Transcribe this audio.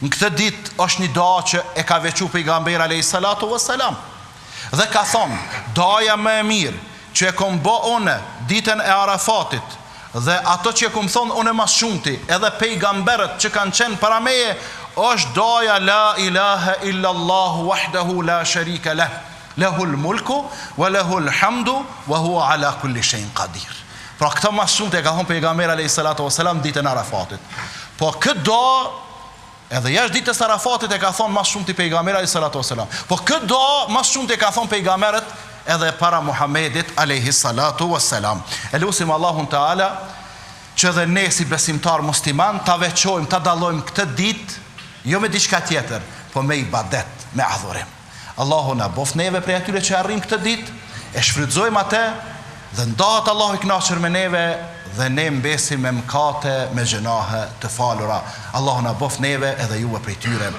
Në këtë ditë është një dua që e ka veçu pejgamberi alayhi salatu wassalam. Dhe ka thonë, daja më e mirë që e kom bë une ditën e Arafatit, dhe ato që e kom thonë une mas shumti, edhe pejgamberët që kanë qenë para meje, është daja la ilaha illallahu wahdahu la sharika lah, lahul mulku wa lahul hamdu wa huwa ala kulli shay'in qadir. Pra këta mas shumti e ka thonë pejgamberi alayhi salatu wassalam ditën e Arafatit. Po këtë dua edhe jashtë ditës Arafatit e ka thonë mas shumë të pejgamberi alayhi salatu wassalam. Po këtë doa mas shumë të ka thonë pejgamberët edhe para Muhammedit alayhi salatu wassalam. E lutim Allahun Teala që dhe ne si besimtar musliman ta veçojmë, ta dallojmë këtë ditë jo me diçka tjetër, po me ibadet, me adhurim. Allahu na bof neve prej atyre që arrim këtë ditë, e shfrytëzojmë atë dhe ndahet Allahu i kënaqur me neve dhe ne mbesim me mëkate, me gjunahe të falura. Allahu na bof neve edhe juve prej tyre.